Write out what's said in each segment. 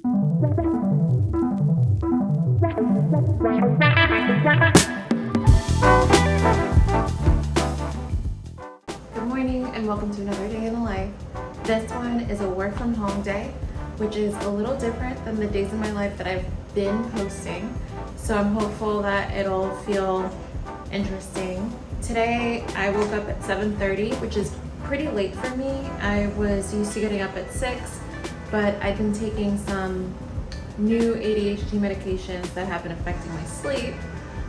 Good morning and welcome to another day in the life. This one is a work from home day, which is a little different than the days in my life that I've been posting. So I'm hopeful that it'll feel interesting. Today I woke up at 7:30, which is pretty late for me. I was used to getting up at 6, but I've been taking some new ADHD medications that have been affecting my sleep.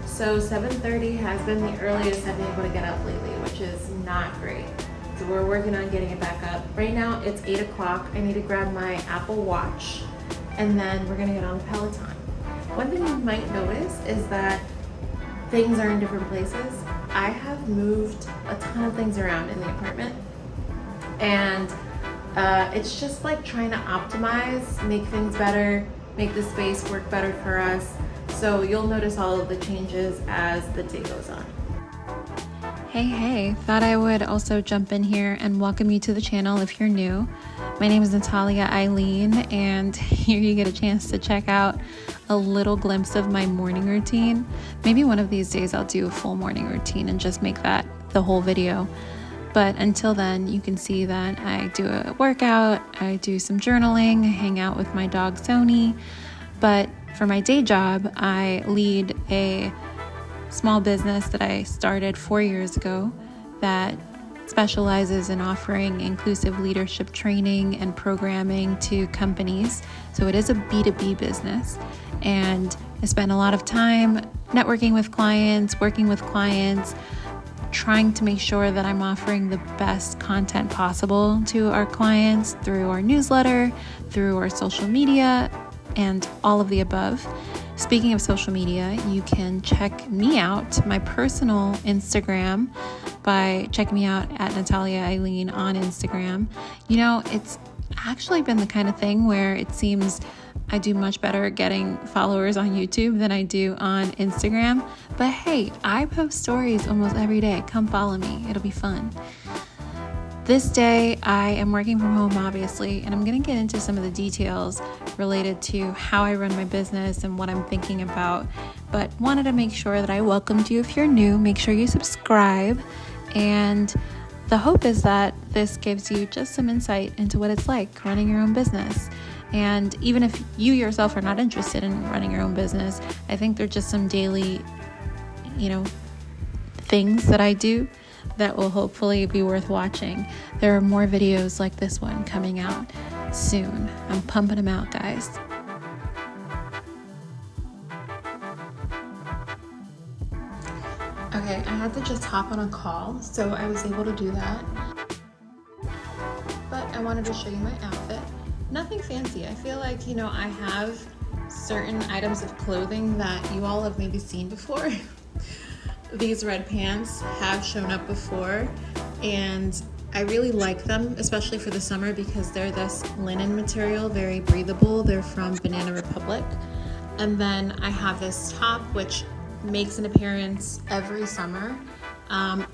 So 7:30 has been the earliest I've been able to get up lately, which is not great. So we're working on getting it back up. Right now it's 8 o'clock. I need to grab my Apple Watch and then we're gonna get on the Peloton. One thing you might notice is that things are in different places. I have moved a ton of things around in the apartment and it's just like trying to optimize, make things better, make the space work better for us. So you'll notice all of the changes as the day goes on. Hey, thought I would also jump in here and welcome you to the channel if you're new. My name is Natalia Eileen, and here you get a chance to check out a little glimpse of my morning routine. Maybe one of these days I'll do a full morning routine and just make that the whole video. But until then, you can see that I do a workout, I do some journaling, hang out with my dog Sony. But for my day job, I lead a small business that I started 4 years ago that specializes in offering inclusive leadership training and programming to companies. So it is a B2B business. And I spend a lot of time networking with clients, working with clients, trying to make sure that I'm offering the best content possible to our clients through our newsletter, through our social media, and all of the above. Speaking of social media, you can check me out, my personal Instagram, by checking me out at Natalia Eileen on Instagram. You know, it's actually been the kind of thing where it seems I do much better at getting followers on YouTube than I do on Instagram. But hey, I post stories almost every day. Come follow me. It'll be fun. This day, I am working from home, obviously, and I'm going to get into some of the details related to how I run my business and what I'm thinking about, but wanted to make sure that I welcomed you. If you're new, make sure you subscribe, and the hope is that this gives you just some insight into what it's like running your own business. And even if you yourself are not interested in running your own business, I think they're just some daily, things that I do that will hopefully be worth watching. There are more videos like this one coming out soon. I'm pumping them out, guys. Okay, I had to just hop on a call, so I was able to do that. But I wanted to show you my outfit. Nothing fancy. I feel like, I have certain items of clothing that you all have maybe seen before. These red pants have shown up before, and I really like them, especially for the summer because they're this linen material, very breathable. They're from Banana Republic. And then I have this top, which makes an appearance every summer.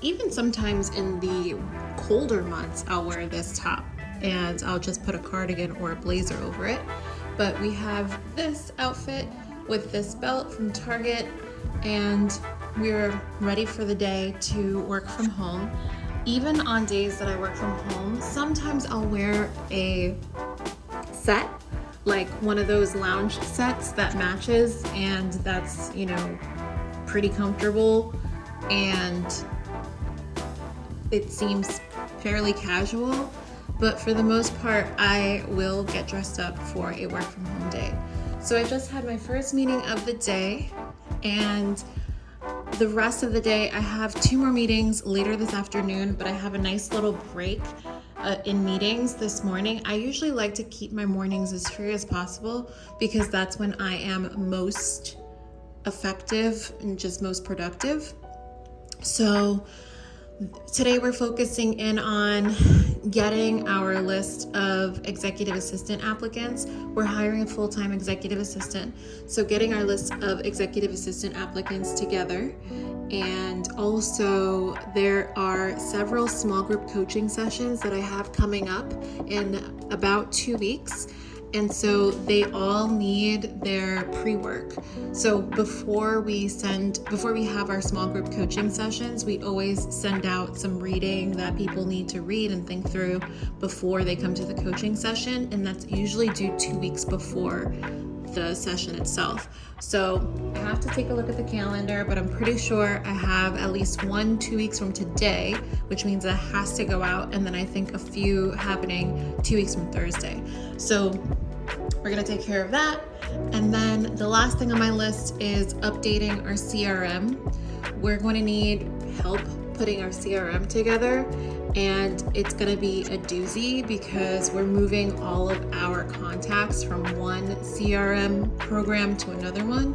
Even sometimes in the colder months, I'll wear this top and I'll just put a cardigan or a blazer over it. But we have this outfit with this belt from Target, and we're ready for the day to work from home. Even on days that I work from home, sometimes I'll wear a set, like one of those lounge sets that matches, and that's, pretty comfortable, and it seems fairly casual. But for the most part, I will get dressed up for a work from home day. So I just had my first meeting of the day, and the rest of the day, I have 2 more meetings later this afternoon, but I have a nice little break in meetings this morning. I usually like to keep my mornings as free as possible because that's when I am most effective and just most productive. So today we're focusing in on getting our list of executive assistant applicants. We're hiring a full-time executive assistant. So getting our list of executive assistant applicants together. And also there are several small group coaching sessions that I have coming up in about 2 weeks. And so they all need their pre-work. So before we have our small group coaching sessions, we always send out some reading that people need to read and think through before they come to the coaching session. And that's usually due 2 weeks before the session itself. So I have to take a look at the calendar, but I'm pretty sure I have at least 2 weeks from today, which means that has to go out, and then I think a few happening 2 weeks from Thursday. So we're gonna take care of that. And then the last thing on my list is updating our CRM. We're going to need help putting our CRM together, and it's going to be a doozy because we're moving all of our contacts from one CRM program to another one.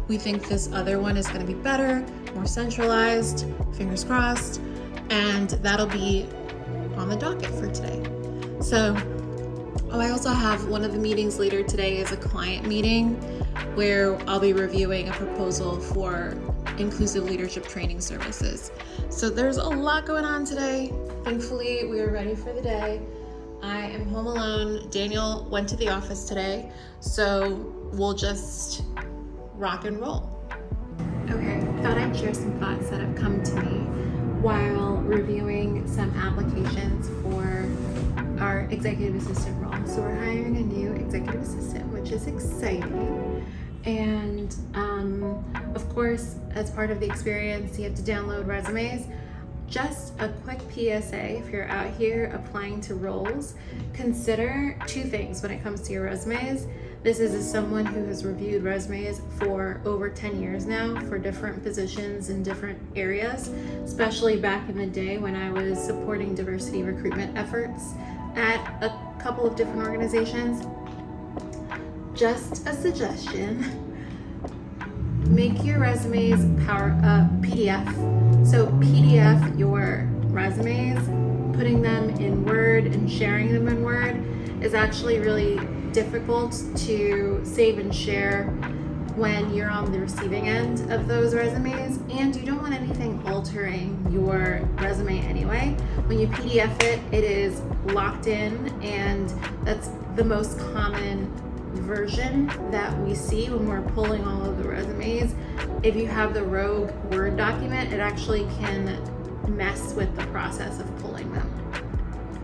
We think this other one is going to be better, more centralized, fingers crossed, and that'll be on the docket for today. So, I also have one of the meetings later today is a client meeting where I'll be reviewing a proposal for inclusive leadership training services. So there's a lot going on today. Thankfully, we are ready for the day. I am home alone. Daniel went to the office today, so we'll just rock and roll. Okay, thought I'd share some thoughts that have come to me while reviewing some applications for our executive assistant role. So we're hiring a new executive assistant, which is exciting. And of course, as part of the experience, you have to download resumes. Just a quick PSA, if you're out here applying to roles, consider 2 things when it comes to your resumes. This is as someone who has reviewed resumes for over 10 years now for different positions in different areas, especially back in the day when I was supporting diversity recruitment efforts at a couple of different organizations. Just a suggestion, make your resumes PDF. So PDF your resumes, putting them in Word and sharing them in Word is actually really difficult to save and share when you're on the receiving end of those resumes, and you don't want anything altering your resume anyway. When you PDF it, it is locked in, and that's the most common version that we see when we're pulling all of the resumes. If you have the rogue Word document, it actually can mess with the process of pulling them.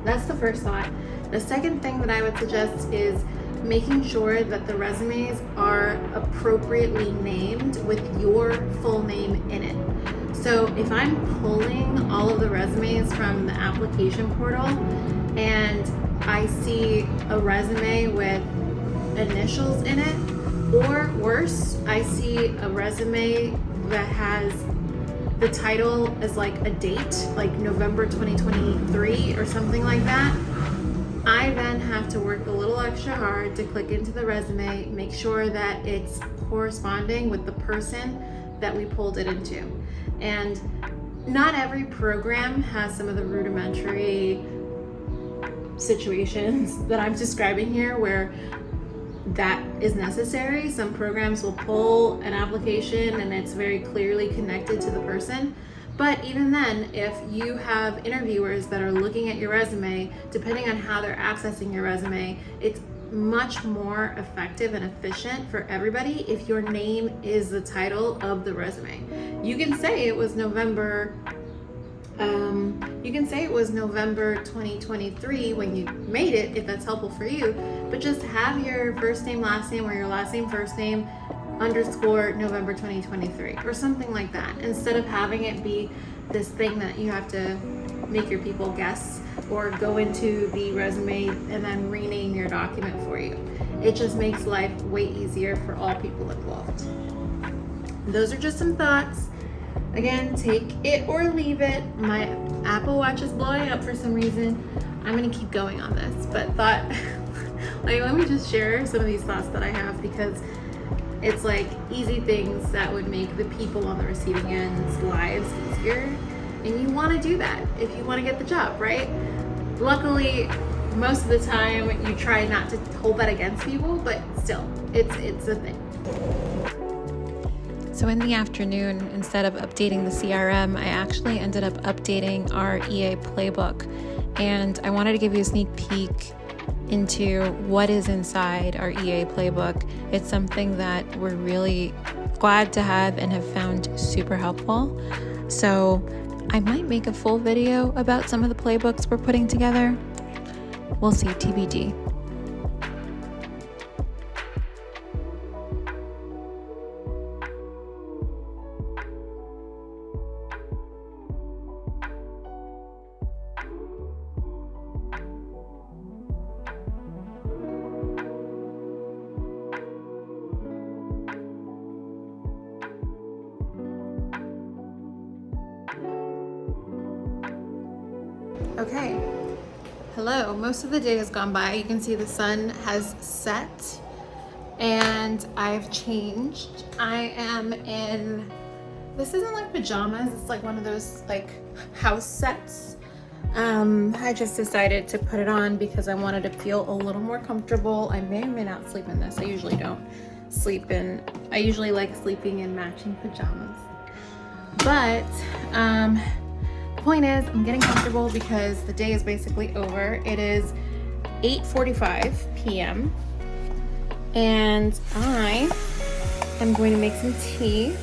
That's the first thought. The second thing that I would suggest is making sure that the resumes are appropriately named with your full name in it. So if I'm pulling all of the resumes from the application portal and I see a resume with initials in it, or worse, I see a resume that has the title as like a date, like November 2023 or something like that, I then have to work a little extra hard to click into the resume, make sure that it's corresponding with the person that we pulled it into. And not every program has some of the rudimentary situations that I'm describing here where that is necessary. Some programs will pull an application and it's very clearly connected to the person. But even then, if you have interviewers that are looking at your resume, depending on how they're accessing your resume, it's much more effective and efficient for everybody if your name is the title of the resume. You can say it was November 2023 when you made it, if that's helpful for you, but just have your first name, last name, or your last name, first name, _ November 2023 or something like that, instead of having it be this thing that you have to make your people guess or go into the resume and then rename your document for you. It just makes life way easier for all people involved. Those are just some thoughts. Again, take it or leave it. My Apple Watch is blowing up for some reason. I'm gonna keep going on this, but thought like, let me just share some of these thoughts that I have, because it's like easy things that would make the people on the receiving end's lives easier. And you want to do that if you want to get the job, right? Luckily, most of the time you try not to hold that against people, but still, it's a thing. So in the afternoon, instead of updating the CRM, I actually ended up updating our EA playbook. And I wanted to give you a sneak peek into what is inside our EA playbook. It's something that we're really glad to have and have found super helpful. So I might make a full video about some of the playbooks we're putting together. We'll see, TBD. Okay, hello. Most of the day has gone by. You can see the sun has set and I've changed. I am in, this isn't like pajamas, it's like one of those like house sets. I just decided to put it on because I wanted to feel a little more comfortable. I may or may not sleep in this. I usually don't sleep in, I usually like sleeping in matching pajamas. But, point is, I'm getting comfortable because the day is basically over. It is 8:45 p.m. and I am going to make some tea.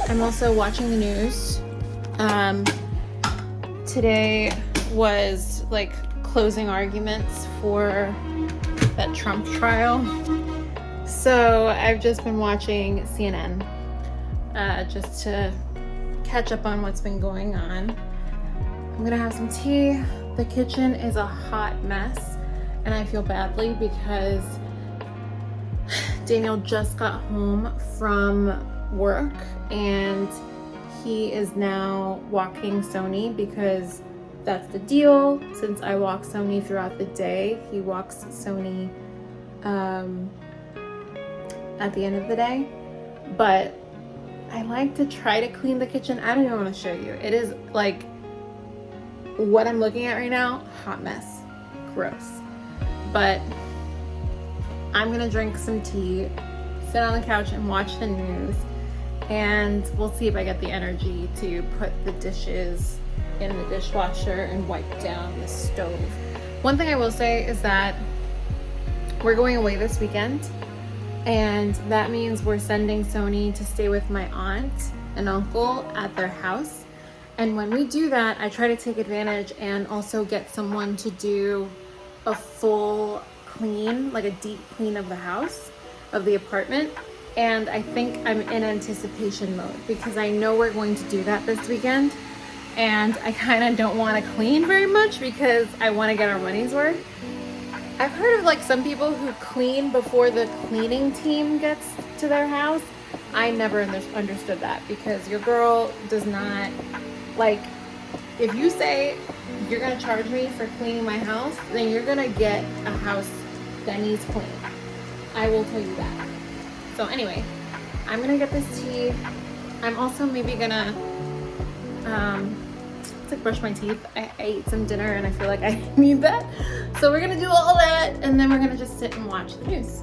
I'm also watching the news. Today was like closing arguments for that Trump trial. So I've just been watching CNN just to catch up on what's been going on. I'm gonna have some tea. The kitchen is a hot mess and I feel badly because Daniel just got home from work and he is now walking Sony because that's the deal. Since I walk Sony throughout the day, he walks Sony at the end of the day. But I like to try to clean the kitchen. I don't even want to show you. It is like what I'm looking at right now, hot mess, gross. But I'm gonna drink some tea, sit on the couch and watch the news, and we'll see if I get the energy to put the dishes in the dishwasher and wipe down the stove. One thing I will say is that we're going away this weekend. And that means we're sending Sony to stay with my aunt and uncle at their house. And when we do that, I try to take advantage and also get someone to do a full clean, like a deep clean of the house, of the apartment. And I think I'm in anticipation mode because I know we're going to do that this weekend. And I kind of don't want to clean very much because I want to get our money's worth. I've heard of like some people who clean before the cleaning team gets to their house. I never understood that because your girl does not, like, if you say you're gonna charge me for cleaning my house, then you're gonna get a house that needs cleaned. I will tell you that. So anyway, I'm gonna get this tea. I'm also maybe gonna like brush my teeth. I ate some dinner and I feel like I need that. So we're gonna do all that and then we're gonna just sit and watch the news.